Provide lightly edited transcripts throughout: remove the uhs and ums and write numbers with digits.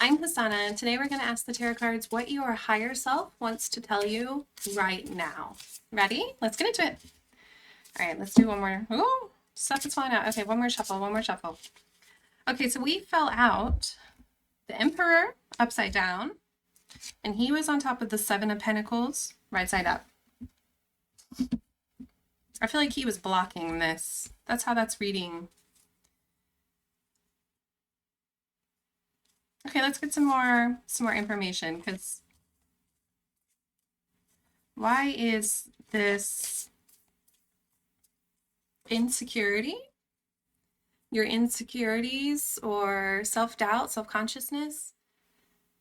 I'm Hasana, and today we're going to ask the tarot cards what your higher self wants to tell you right now. Ready? Let's get into it. All right, let's do one more. Ooh, stuff is falling out. Okay, one more shuffle, one more shuffle. Okay, so we fell out the Emperor upside down, and he was on top of the Seven of Pentacles right side up. I feel like he was blocking this. That's how that's reading. Okay, let's get some more information, because why is this insecurity? Your insecurities or self-doubt, self-consciousness,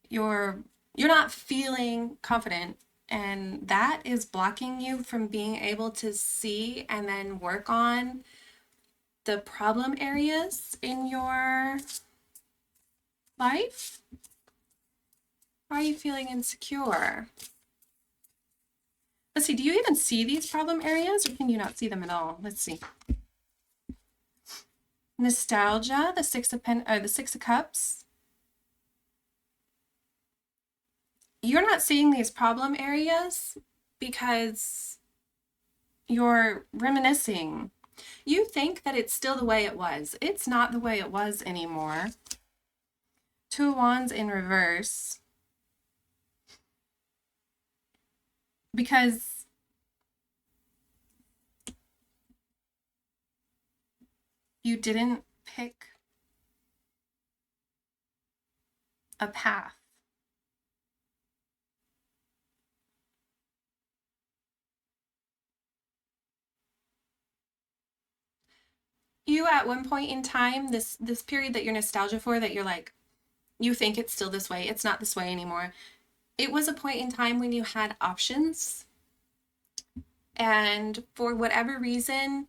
you're not feeling confident, and that is blocking you from being able to see and then work on the problem areas in your life. Why are you feeling insecure? Let's see, do you even see these problem areas, or can you not see them at all? Let's see. Nostalgia, the Six of Cups. You're not seeing these problem areas because you're reminiscing. You think that it's still the way it was. It's not the way it was anymore. Two of Wands in reverse. Because you didn't pick a path. You at one point in time, this period that you're nostalgia for, that you're like, you think it's still this way, it's not this way anymore. It was a point in time when you had options, and for whatever reason,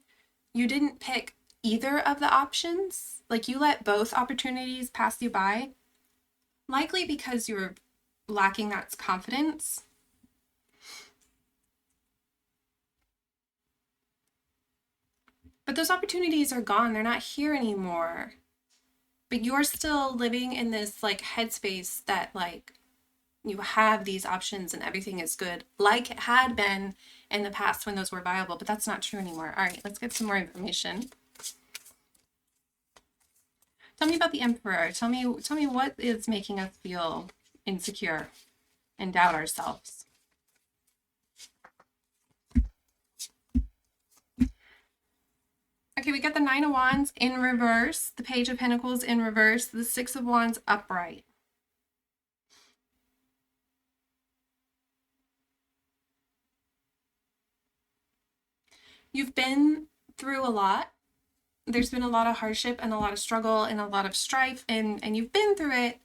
you didn't pick either of the options. Like, you let both opportunities pass you by, likely because you were lacking that confidence. But those opportunities are gone. They're not here anymore. But you're still living in this like headspace that like you have these options and everything is good, like it had been in the past when those were viable, but that's not true anymore. All right, let's get some more information. Tell me about the Emperor. Tell me what is making us feel insecure and doubt ourselves. Okay, we got the Nine of Wands in reverse, the Page of Pentacles in reverse, the Six of Wands upright. You've been through a lot. There's been a lot of hardship and a lot of struggle and a lot of strife, and you've been through it,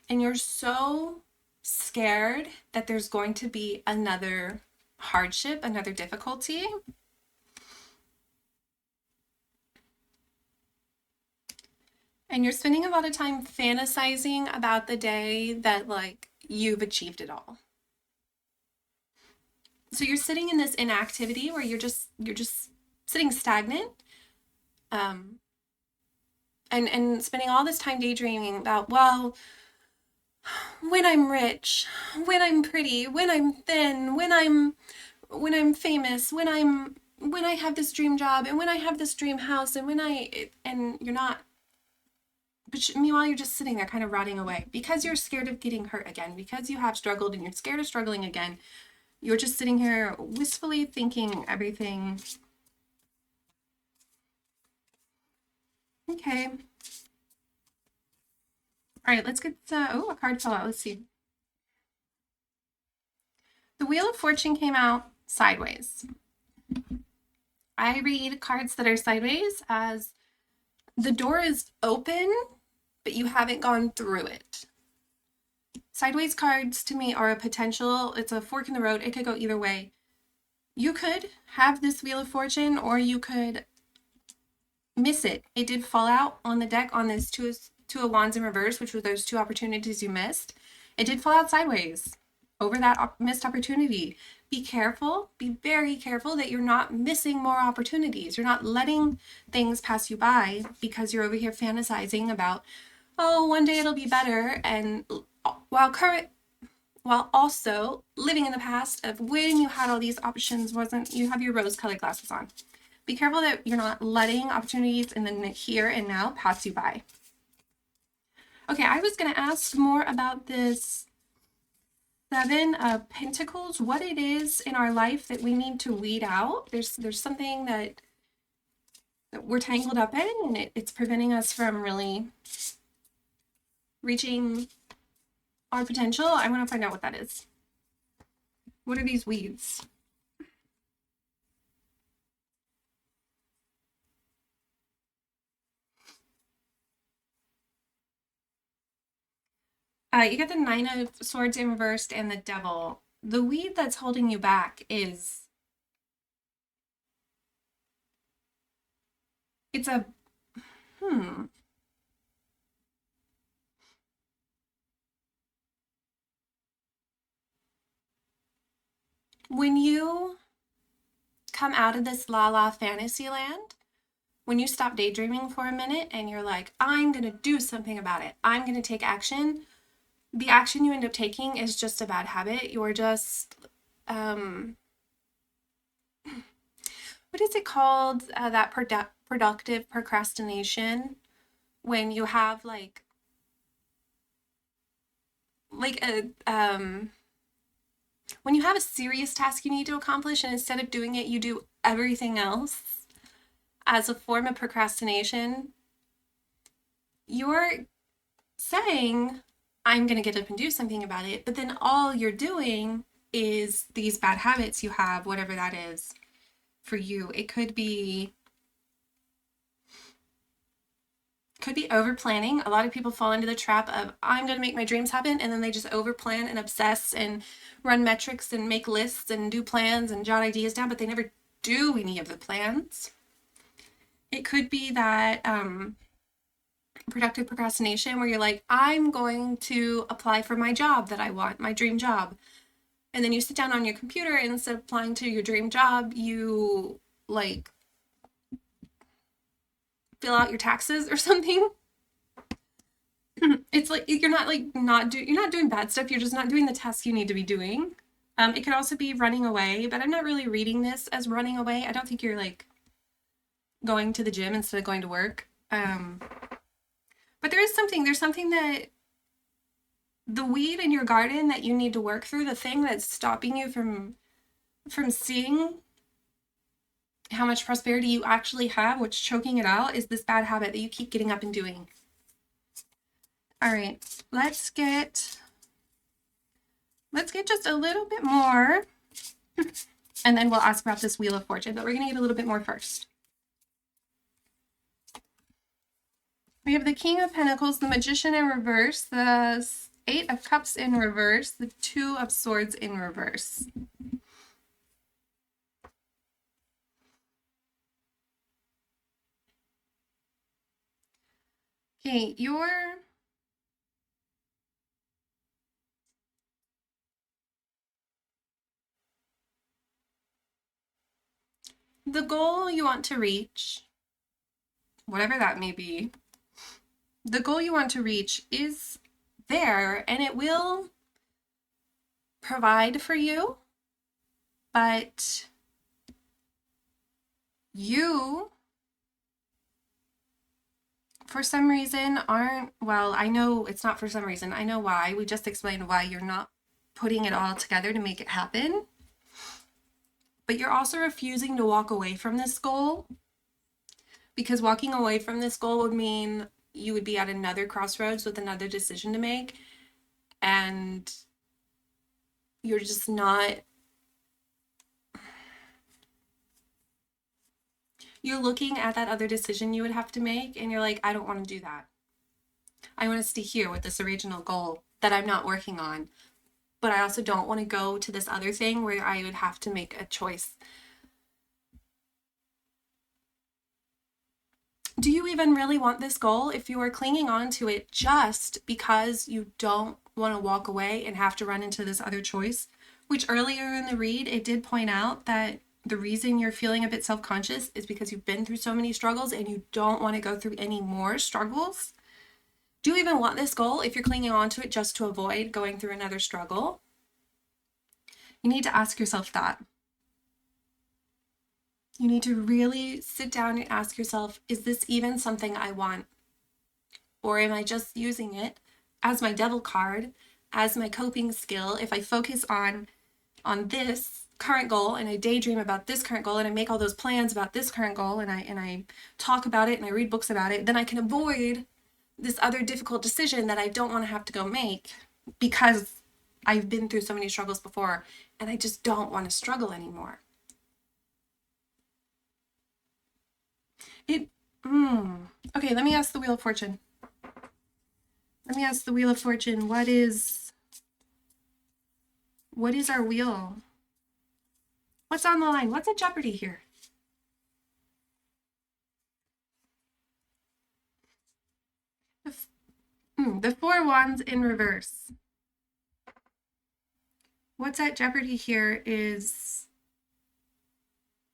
and you're so scared that there's going to be another hardship, another difficulty. And you're spending a lot of time fantasizing about the day that like you've achieved it all. So you're sitting in this inactivity where you're just sitting stagnant, and spending all this time daydreaming about, well, when I'm rich, when I'm pretty, when I'm thin, when I'm famous, when I have this dream job, and when I have this dream house, and and you're not. But meanwhile, you're just sitting there kind of rotting away because you're scared of getting hurt again, because you have struggled and you're scared of struggling again. You're just sitting here wistfully thinking everything. Okay. All right, let's get, oh, a card fell out. Let's see. The Wheel of Fortune came out sideways. I read cards that are sideways as the door is open, but you haven't gone through it. Sideways cards to me are a potential, it's a fork in the road. It could go either way. You could have this Wheel of Fortune, or you could miss it. It did fall out on the deck on this Two of Wands in reverse, which were those two opportunities you missed. It did fall out sideways over that missed opportunity. Be careful, be very careful that you're not missing more opportunities. You're not letting things pass you by because you're over here fantasizing about, oh, one day it'll be better, and while current while also living in the past of when you had all these options wasn't you have your rose colored glasses on. Be careful that you're not letting opportunities in the here and now pass you by. Okay, I was going to ask more about this Seven of Pentacles, what it is in our life that we need to weed out. There's something that we're tangled up in, and it's preventing us from really reaching our potential. I want to find out what that is. What are these weeds? You get the Nine of Swords in reversed and the Devil. The weed that's holding you back is it's a when you come out of this la la fantasy land, when you stop daydreaming for a minute and you're like, I'm going to do something about it, I'm going to take action, the action you end up taking is just a bad habit. You're just, what is it called? That productive procrastination, when you have like a, when you have a serious task you need to accomplish, and instead of doing it, you do everything else as a form of procrastination, you're saying, I'm going to get up and do something about it, but then all you're doing is these bad habits you have, whatever that is for you. It could be over planning. A lot of people fall into the trap of, I'm going to make my dreams happen, and then they just over plan and obsess and run metrics and make lists and do plans and jot ideas down, but they never do any of the plans. It could be that productive procrastination where you're like, I'm going to apply for my job that I want, my dream job. And then you sit down on your computer, and instead of applying to your dream job, you like fill out your taxes or something. It's like you're not doing bad stuff, you're just not doing the tasks you need to be doing. It could also be running away, but I'm not really reading this as running away. I don't think you're like going to the gym instead of going to work. But there's something that the weed in your garden that you need to work through, the thing that's stopping you from seeing how much prosperity you actually have, what's choking it out, is this bad habit that you keep getting up and doing. All right, let's get just a little bit more, and then we'll ask about this Wheel of Fortune, but we're going to get a little bit more first. We have the King of Pentacles, the Magician in reverse, the Eight of Cups in reverse, the Two of Swords in reverse. Okay, the goal you want to reach, whatever that may be, the goal you want to reach is there, and it will provide for you, but you, for some reason, aren't, well, I know it's not for some reason. I know why. We just explained why you're not putting it all together to make it happen. But you're also refusing to walk away from this goal, because walking away from this goal would mean you would be at another crossroads with another decision to make, and you're just not, you're looking at that other decision you would have to make, and you're like, I don't want to do that. I want to stay here with this original goal that I'm not working on, but I also don't want to go to this other thing where I would have to make a choice. Do you even really want this goal if you are clinging on to it just because you don't want to walk away and have to run into this other choice? Which earlier in the read, it did point out that the reason you're feeling a bit self-conscious is because you've been through so many struggles and you don't want to go through any more struggles. Do you even want this goal if you're clinging on to it just to avoid going through another struggle? You need to ask yourself that. You need to really sit down and ask yourself, is this even something I want? Or am I just using it as my devil card, as my coping skill? If I focus on this current goal and I daydream about this current goal and I make all those plans about this current goal and I talk about it and I read books about it, then I can avoid this other difficult decision that I don't want to have to go make because I've been through so many struggles before and I just don't want to struggle anymore. Okay, let me ask the Wheel of Fortune. Let me ask the Wheel of Fortune, what is our wheel? What's on the line? What's at jeopardy here? The Four Wands in reverse. What's at jeopardy here is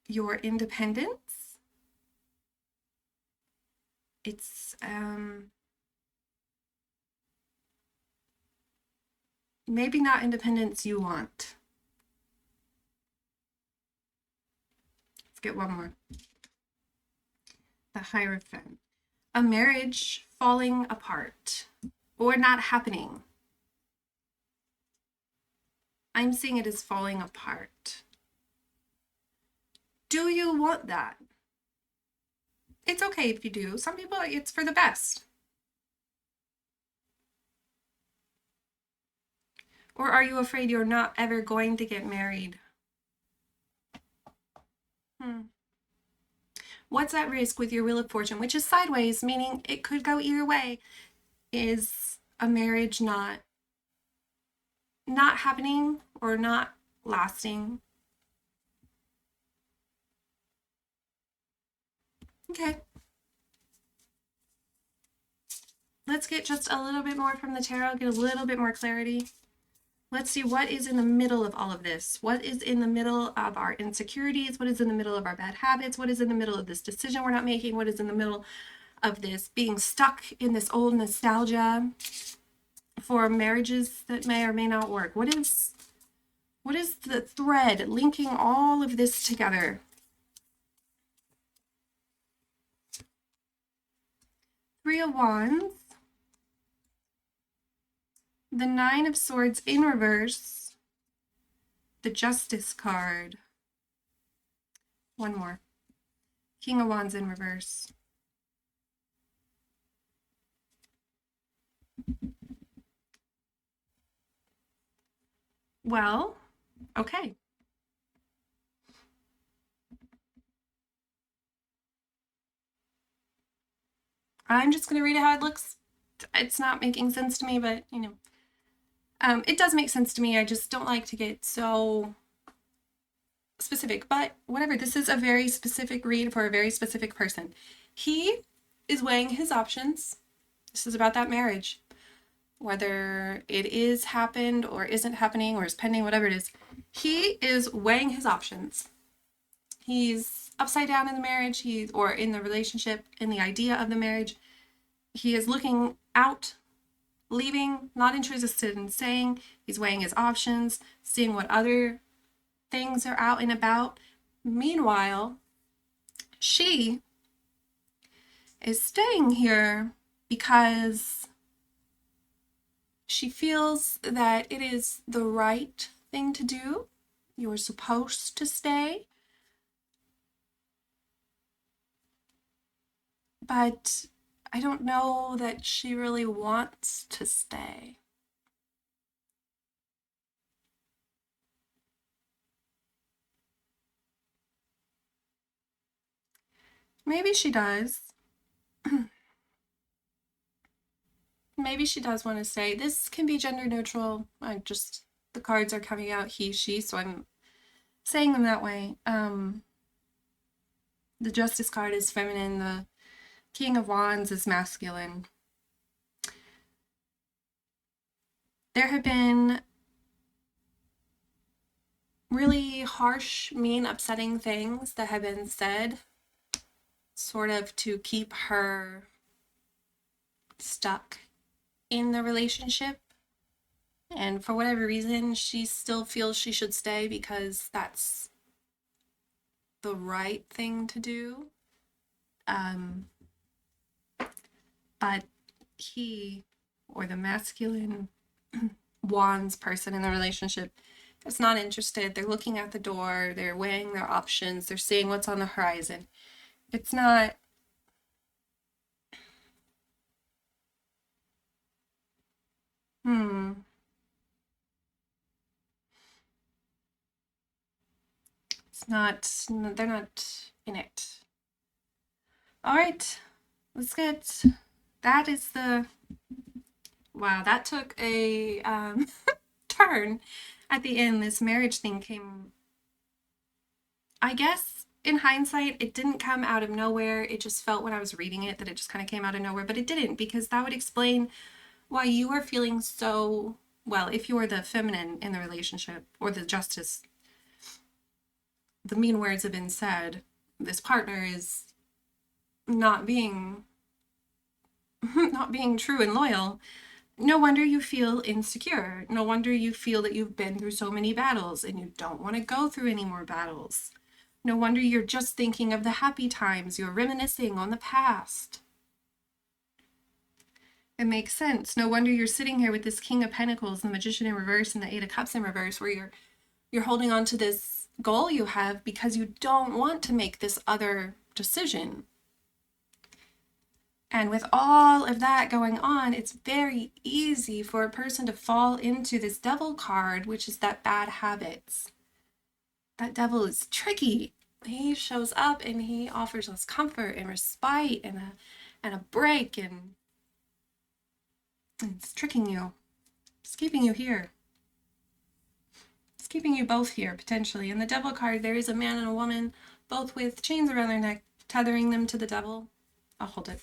your independence. It's maybe not independence you want. Let's get one more. The Hierophant. A marriage falling apart or not happening. I'm seeing it as falling apart. Do you want that? It's okay if you do. Some people, it's for the best. Or are you afraid you're not ever going to get married? What's at risk with your Wheel of Fortune, which is sideways, meaning it could go either way, is a marriage not happening or not lasting. Okay. Let's get just a little bit more from the tarot, get a little bit more clarity. Let's see what is in the middle of all of this. What is in the middle of our insecurities? What is in the middle of our bad habits? What is in the middle of this decision we're not making? What is in the middle of this being stuck in this old nostalgia for marriages that may or may not work? What is the thread linking all of this together? Three of Wands. The Nine of Swords in reverse. The Justice card. One more. King of Wands in reverse. Well, okay. I'm just going to read it how it looks. It's not making sense to me, but you know, it does make sense to me. I just don't like to get so specific, but whatever. This is a very specific read for a very specific person. He is weighing his options. This is about that marriage, whether it is happened or isn't happening or is pending, whatever it is. He is weighing his options. He's upside down in the marriage, or in the relationship, in the idea of the marriage. He is looking out, leaving, not interested in staying. He's weighing his options, seeing what other things are out and about. Meanwhile, she is staying here because she feels that it is the right thing to do. You're supposed to stay. But I don't know that she really wants to stay. Maybe she does. Maybe she does want to stay. This can be gender neutral. The cards are coming out he, she, so I'm saying them that way. The Justice card is feminine. The King of Wands is masculine. There have been really harsh, mean, upsetting things that have been said, sort of to keep her stuck in the relationship. And for whatever reason, she still feels she should stay because that's the right thing to do. Um, but he, or the masculine wands person in the relationship, is not interested. They're looking at the door, they're weighing their options, they're seeing what's on the horizon. It's not, hmm, it's not, they're not in it. All right, let's get, that is the, wow, that took a turn at the end. This marriage thing came, I guess in hindsight, it didn't come out of nowhere. It just felt when I was reading it that it just kind of came out of nowhere, but it didn't, because that would explain why you are feeling so, well, if you are the feminine in the relationship or the justice, the mean words have been said. This partner is not being not being true and loyal. No wonder you feel insecure. No wonder you feel that you've been through so many battles and you don't want to go through any more battles. No wonder you're just thinking of the happy times. You're reminiscing on the past. It makes sense. No wonder you're sitting here with this King of Pentacles, the Magician in reverse, and the Eight of Cups in reverse, where you're holding on to this goal you have because you don't want to make this other decision. And with all of that going on, it's very easy for a person to fall into this devil card, which is that bad habits. That devil is tricky. He shows up and he offers us comfort and respite and a break, and it's tricking you. It's keeping you here. It's keeping you both here, potentially. In the devil card, there is a man and a woman, both with chains around their neck, tethering them to the devil. I'll hold it.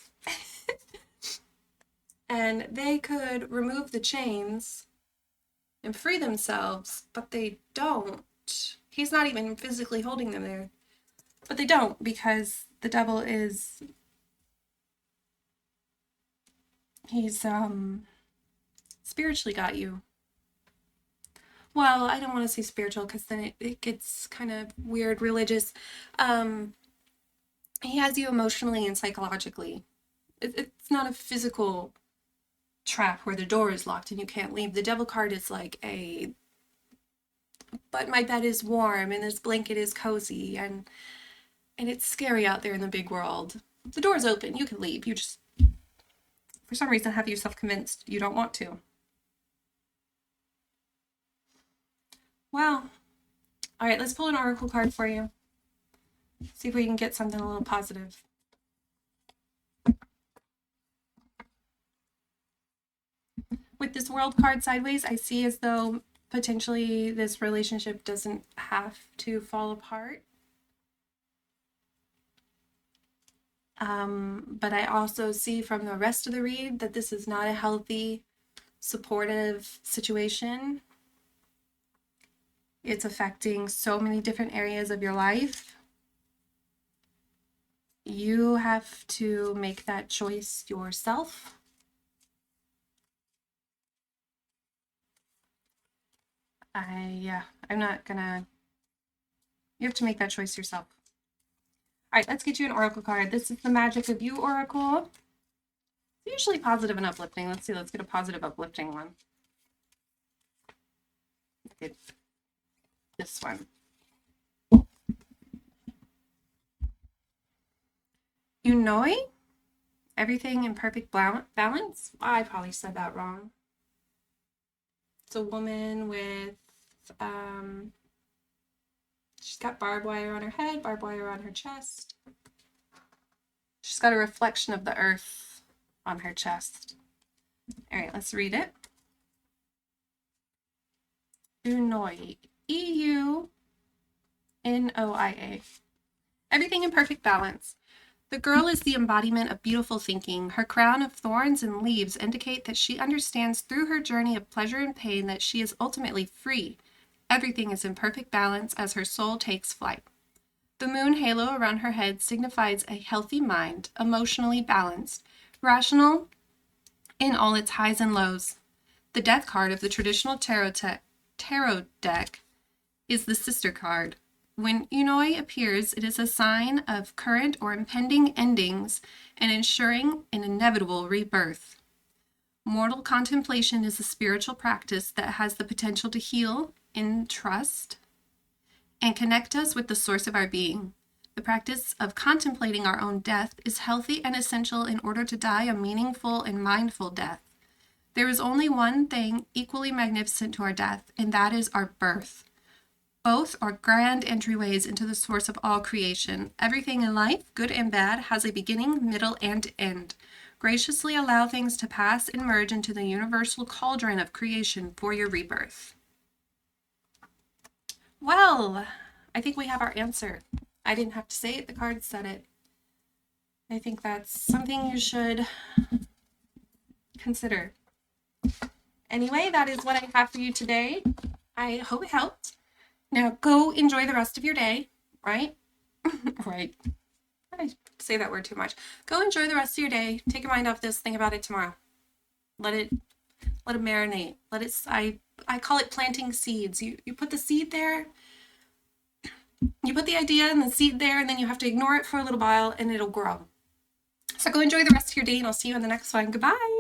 And they could remove the chains and free themselves, but they don't. He's not even physically holding them there. But they don't, because the devil is, he's spiritually got you. Well, I don't want to say spiritual because then it gets kind of weird, religious. Um, he has you emotionally and psychologically. It's not a physical trap where the door is locked and you can't leave. The devil card is like a, but my bed is warm and this blanket is cozy, and it's scary out there in the big world. The door's open, you can leave. You just, for some reason, have yourself convinced you don't want to. Well, all right, let's pull an oracle card for you. See if we can get something a little positive. With this world card sideways, I see as though potentially this relationship doesn't have to fall apart. But I also see from the rest of the read that this is not a healthy, supportive situation. It's affecting so many different areas of your life. You have to make that choice yourself. I'm not gonna, you have to make that choice yourself. All right, let's get you an oracle card. This is the Magic of You oracle. It's usually positive and uplifting. Let's see, let's get a positive uplifting one. Get this one. You know, everything in perfect balance. I probably said that wrong. It's a woman with, she's got barbed wire on her head, barbed wire on her chest. She's got a reflection of the earth on her chest. All right, let's read it. Unoia. Eunoia. Everything in perfect balance. The girl is the embodiment of beautiful thinking. Her crown of thorns and leaves indicate that she understands through her journey of pleasure and pain that she is ultimately free. Everything is in perfect balance as her soul takes flight. The moon halo around her head signifies a healthy mind, emotionally balanced, rational, in all its highs and lows. The death card of the traditional tarot deck is the sister card. When Unoi appears, it is a sign of current or impending endings and ensuring an inevitable rebirth. Mortal contemplation is a spiritual practice that has the potential to heal, entrust, and connect us with the source of our being. The practice of contemplating our own death is healthy and essential in order to die a meaningful and mindful death. There is only one thing equally magnificent to our death, and that is our birth. Both are grand entryways into the source of all creation. Everything in life, good and bad, has a beginning, middle, and end. Graciously allow things to pass and merge into the universal cauldron of creation for your rebirth. Well, I think we have our answer. I didn't have to say it, the cards said it. I think that's something you should consider. Anyway, that is what I have for you today. I hope it helped. Now go enjoy the rest of your day, right? Right. I say that word too much. Go enjoy the rest of your day. Take your mind off this. Think about it tomorrow. Let it marinate. I call it planting seeds. You put the seed there. You put the idea and the seed there, and then you have to ignore it for a little while, and it'll grow. So go enjoy the rest of your day, and I'll see you in the next one. Goodbye.